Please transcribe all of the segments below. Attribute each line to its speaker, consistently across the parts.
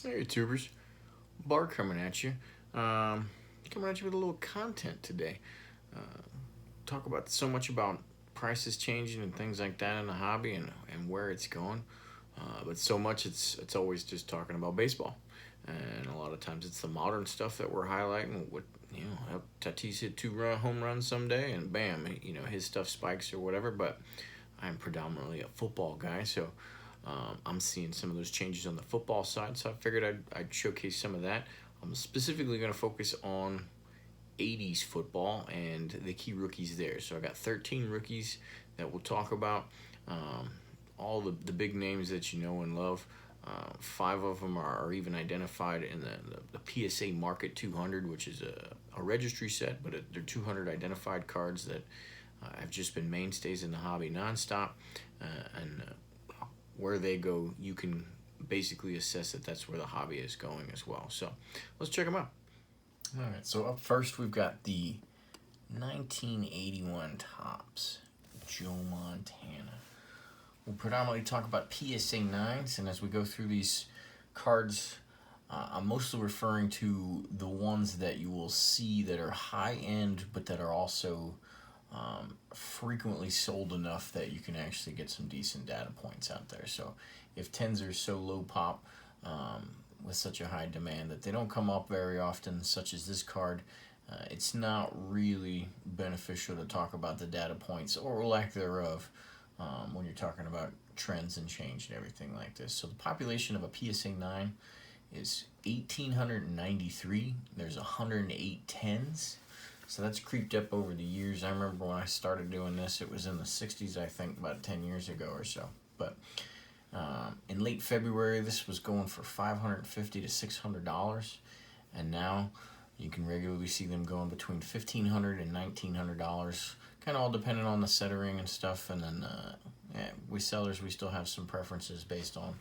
Speaker 1: Hey, YouTubers. Bart coming at you. Coming at you with a little content today. Uh, Talk about so much about prices changing and things like that in the hobby and where it's going. But so much it's always just talking about baseball. And a lot of times it's the modern stuff that we're highlighting. What Tatis hit home runs someday, and bam, his stuff spikes or whatever. But I'm predominantly a football guy, so I'm seeing some of those changes on the football side. So I figured I'd showcase some of that. I'm specifically going to focus on 80s football and the key rookies there. So I got 13 rookies that we'll talk about. Um, all the big names that you know and love. Five of them are even identified in the PSA Market 200, which is a registry set, but they're 200 identified cards that have just been mainstays in the hobby nonstop. And where they go, you can basically assess that that's where the hobby is going as well. So let's check them out. All right, so up first we've got the 1981 Topps Joe Montana. We'll predominantly talk about PSA 9s, and as we go through these cards, I'm mostly referring to the ones that you will see that are high end, but that are also frequently sold enough that you can actually get some decent data points out there. So if 10s are so low pop with such a high demand that they don't come up very often, such as this card, it's not really beneficial to talk about the data points or lack thereof when you're talking about trends and change and everything like this. So the population of a PSA 9 is 1,893. There's 108 10s. So that's creeped up over the years. I remember when I started doing this, it was in the 60s, I think, about 10 years ago or so. But in late February, this was going for $550 to $600. And now you can regularly see them going between $1,500 and $1,900. Kind of all depending on the settering and stuff. And then we sellers, we still have some preferences based on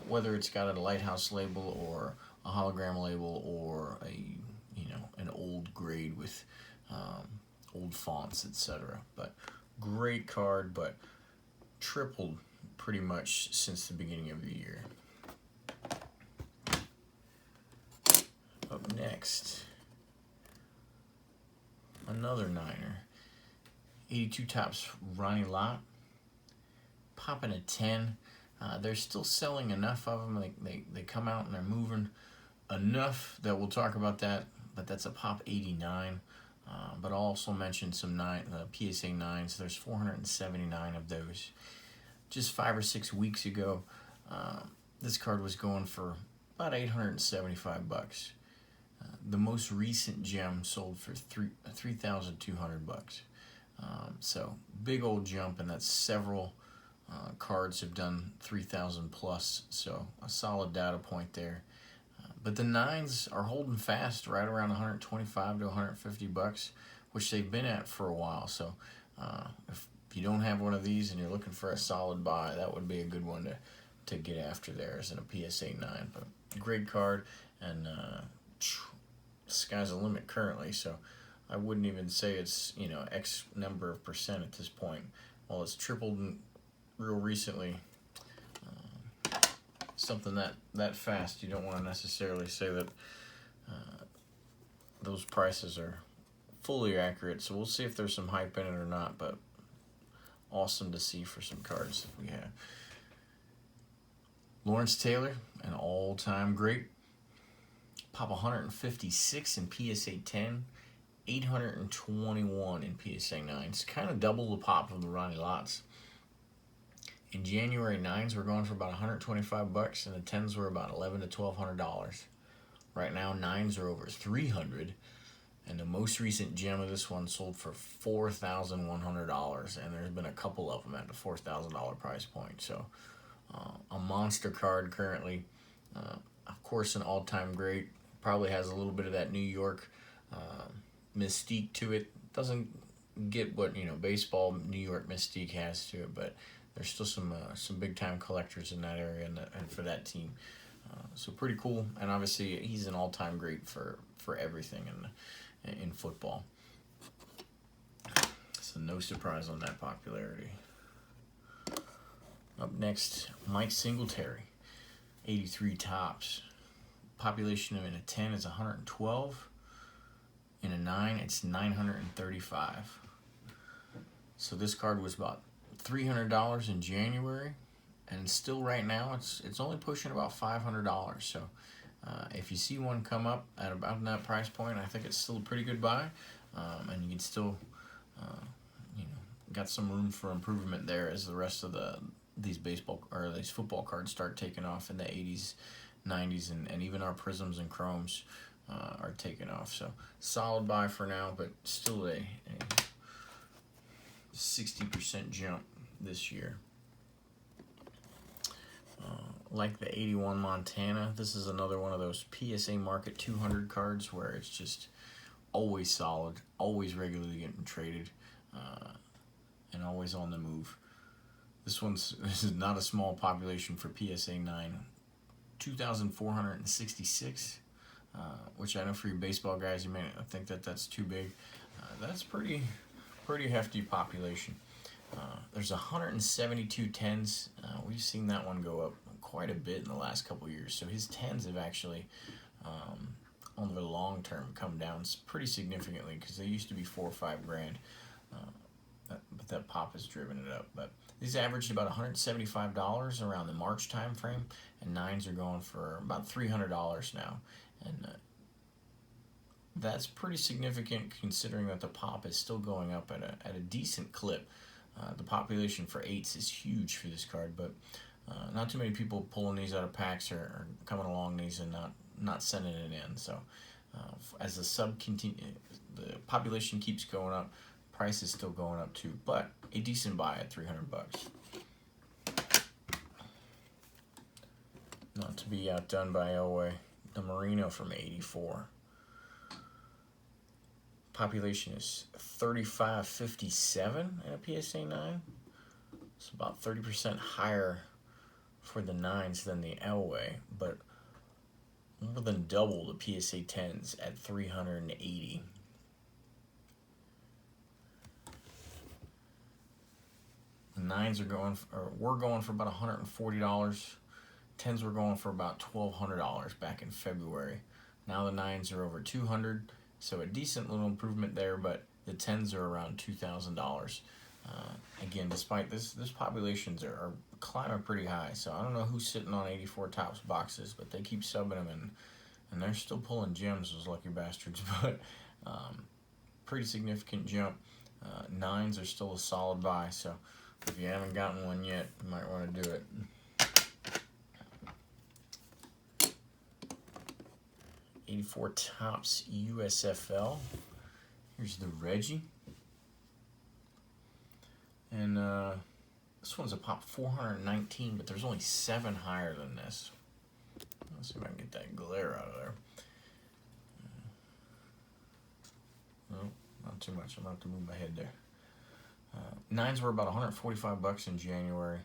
Speaker 1: whether it's got a lighthouse label or a hologram label or an old grade with old fonts, etc. But great card, but tripled pretty much since the beginning of the year. Up next, another Niner. 82 Topps Ronnie Lott. Popping a 10. They're still selling enough of them. They come out and they're moving enough that we'll talk about that. But that's a pop 89. But I'll also mention some PSA 9s. There's 479 of those. Just 5 or 6 weeks ago, this card was going for about $875. The most recent gem sold for $3,200. So big old jump, and that's several cards have done 3,000 plus. So a solid data point there. But the 9s are holding fast right around 125 to 150 bucks, which they've been at for a while. So if you don't have one of these and you're looking for a solid buy, that would be a good one to get after there as in a PSA 9. But great card, and sky's the limit currently. So I wouldn't even say it's X number of percent at this point. While it's tripled real recently, something that fast, you don't want to necessarily say that those prices are fully accurate. So we'll see if there's some hype in it or not, but awesome to see for some cards that we have. Lawrence Taylor, an all-time great. Pop 156 in PSA 10, 821 in PSA 9. It's kind of double the pop of the Ronnie Lotts. In January, 9s were going for about 125 bucks, and the 10s were about $1,100 to $1,200. Right now, 9s are over 300, and the most recent gem of this one sold for $4,100, and there's been a couple of them at the $4,000 price point. So, a monster card currently. Of course, an all-time great. Probably has a little bit of that New York mystique to it. Doesn't get what baseball New York mystique has to it, but there's still some big time collectors in that area and for that team. So pretty cool, and obviously he's an all-time great for everything in football. So no surprise on that popularity. Up next, Mike Singletary, 83 Topps. population in a 10 is 112. In a 9, it's 935. So this card was about $300 in January, and still right now it's only pushing about $500. So if you see one come up at about that price point, I think it's still a pretty good buy, and you can still, got some room for improvement there as the rest of these football cards start taking off in the 80s, 90s, and even our prisms and chromes are taking off. So solid buy for now, but still a 60% jump this year. Like the 81 Montana, this is another one of those PSA Market 200 cards where it's just always solid, always regularly getting traded, and always on the move. This is not a small population for PSA 9, 2,466, which I know for you baseball guys, you may think that's too big. That's pretty hefty population. There's 172 10s. We've seen that one go up quite a bit in the last couple years. So his 10s have actually, on the long term, come down pretty significantly because they used to be $4 or $5 grand. But that pop has driven it up. But these averaged about $175 around the March time frame, and 9s are going for about $300 now. And that's pretty significant considering that the pop is still going up at a decent clip. The population for 8s is huge for this card, but not too many people pulling these out of packs or coming along these and not sending it in. So as the population keeps going up, price is still going up too, but a decent buy at $300. Not to be outdone by Elway, the Marino from 84. Population is 3,557 in a PSA 9. It's about 30% higher for the 9s than the Elway, but more than double the PSA 10s at 380. The 9s we're going for about $140. 10s were going for about $1,200 back in February. Now the 9s are over $200, so a decent little improvement there, but the 10s are around $2,000. Again, despite this populations are climbing pretty high, so I don't know who's sitting on 84 Topps boxes, but they keep subbing them, and they're still pulling gems, those lucky bastards. But pretty significant jump. 9s are still a solid buy, so if you haven't gotten one yet, you might want to do it. '84 Topps USFL. Here's the Reggie. And this one's a pop 419, but there's only 7 higher than this. Let's see if I can get that glare out of there. No, not too much. I'm going to have to move my head there. 9s were about $145 in January,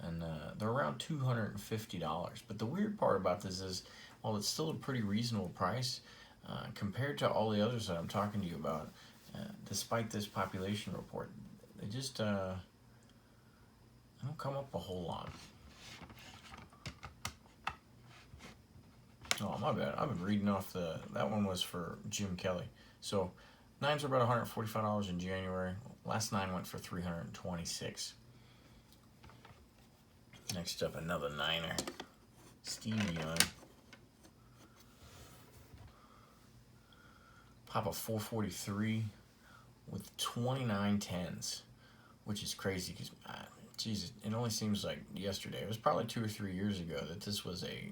Speaker 1: and they're around $250. But the weird part about this is, while it's still a pretty reasonable price, compared to all the others that I'm talking to you about, despite this population report, they just don't come up a whole lot. Oh, my bad. I've been reading off that one was for Jim Kelly. So 9s were about $145 in January. Last 9 went for $326. Next up, another 9er. Stevie Young. Pop a 443 with 29 10s, which is crazy because, Jesus, it only seems like yesterday. It was probably 2 or 3 years ago that this was a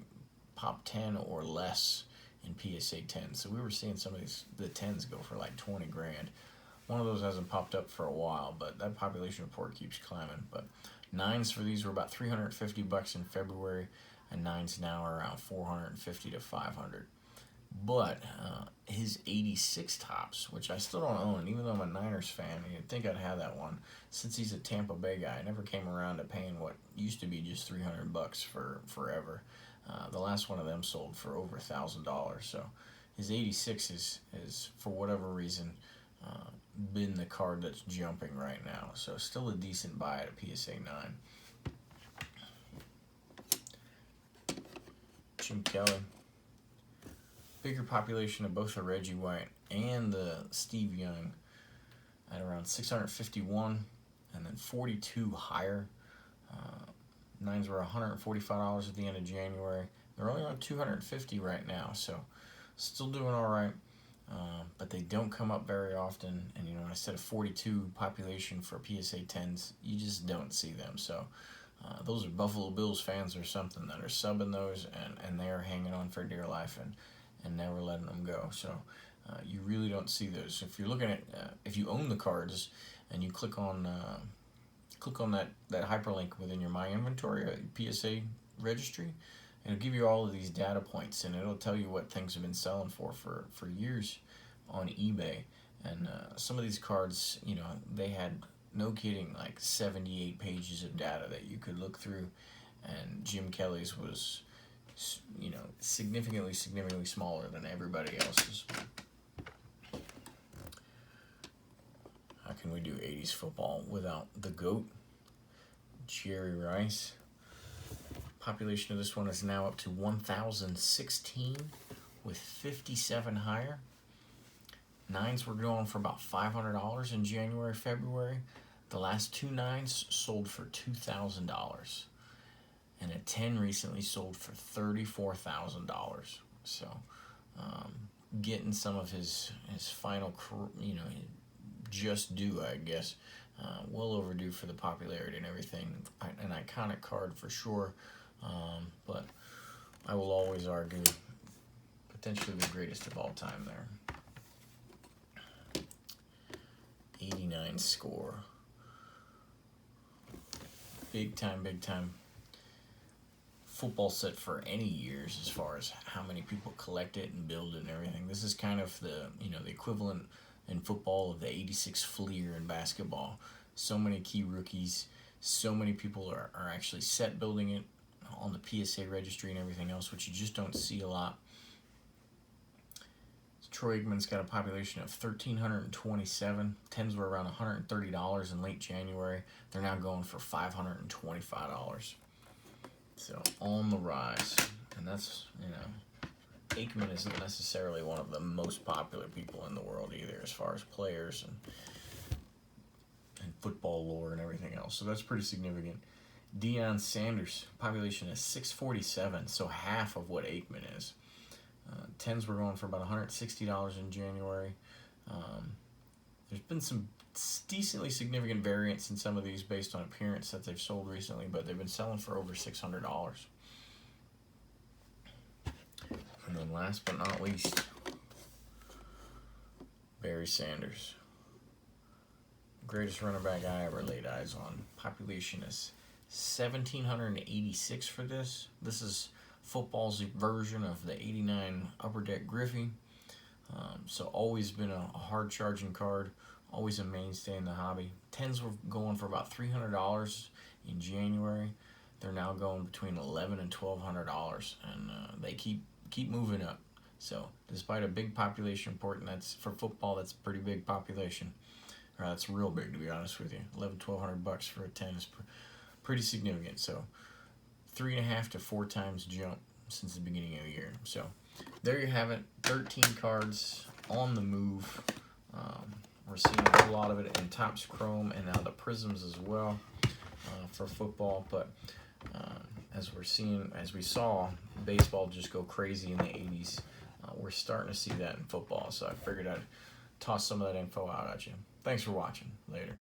Speaker 1: pop 10 or less in PSA 10. So we were seeing some of the 10s go for like 20 grand. One of those hasn't popped up for a while, but that population report keeps climbing. But 9s for these were about $350 in February, and 9s now are around $450 to $500. But his 86 Topps, which I still don't own, even though I'm a Niners fan, you'd think I'd have that one. Since he's a Tampa Bay guy, I never came around to paying what used to be just $300 for forever. The last one of them sold for over $1,000. So his 86 is for whatever reason, been the card that's jumping right now. So still a decent buy at a PSA 9. Jim Kelly. bigger population of both the Reggie White and the Steve Young at around 651, and then 42 higher. Nines were $145 at the end of January. They're only around 250 right now, so still doing all right. But they don't come up very often, and I said a 42 population for PSA 10s, you just don't see them. So those are Buffalo Bills fans or something that are subbing those, and they are hanging on for dear life and never letting them go. So you really don't see those. If you're looking at, if you own the cards and you click on that hyperlink within your My Inventory PSA registry, it'll give you all of these data points, and it'll tell you what things have been selling for years on eBay. And some of these cards, they had, no kidding, like 78 pages of data that you could look through, and Jim Kelly's was, significantly smaller than everybody else's. How can we do 80s football without the GOAT, Jerry Rice? Population of this one is now up to 1,016 with 57 higher. Nines were going for about $500 in January, February. The last two nines sold for $2,000. And a 10 recently sold for $34,000. So getting some of his final, just due, I guess. Well overdue for the popularity and everything. An iconic card for sure. But I will always argue potentially the greatest of all time there. 89 score. Big time football set for any years as far as how many people collect it and build it and everything. This is kind of the the equivalent in football of the 86 Fleer in basketball. So many key rookies, so many people are actually set building it on the PSA registry and everything else, which you just don't see a lot. Troy Aikman's got a population of 1,327. 10s were around $130 in late January. They're now going for $525. So on the rise. And that's, Aikman isn't necessarily one of the most popular people in the world either, as far as players and football lore and everything else. So that's pretty significant. Deion Sanders, population is 647, so half of what Aikman is. 10s were going for about $160 in January. There's been some decently significant variance in some of these based on appearance that they've sold recently, but they've been selling for over $600. And then last but not least, Barry Sanders. Greatest running back I ever laid eyes on. Population is 1,786 for this. This is football's version of the 89 Upper Deck Griffey. So always been a hard charging card, always a mainstay in the hobby. 10s were going for about $300 in January. They're now going between $1,100 and $1,200, and they keep moving up. So despite a big population report, and that's for football, that's a pretty big population. That's real big, to be honest with you. $1,100-$1,200 for a 10 is pretty significant. So 3.5 to 4 times jump since the beginning of the year. So there you have it, 13 cards on the move. We're seeing a whole lot of it in Topps Chrome and now the Prisms as well for football. But as we saw baseball just go crazy in the 80s, we're starting to see that in football. So I figured I'd toss some of that info out at you. Thanks for watching. Later.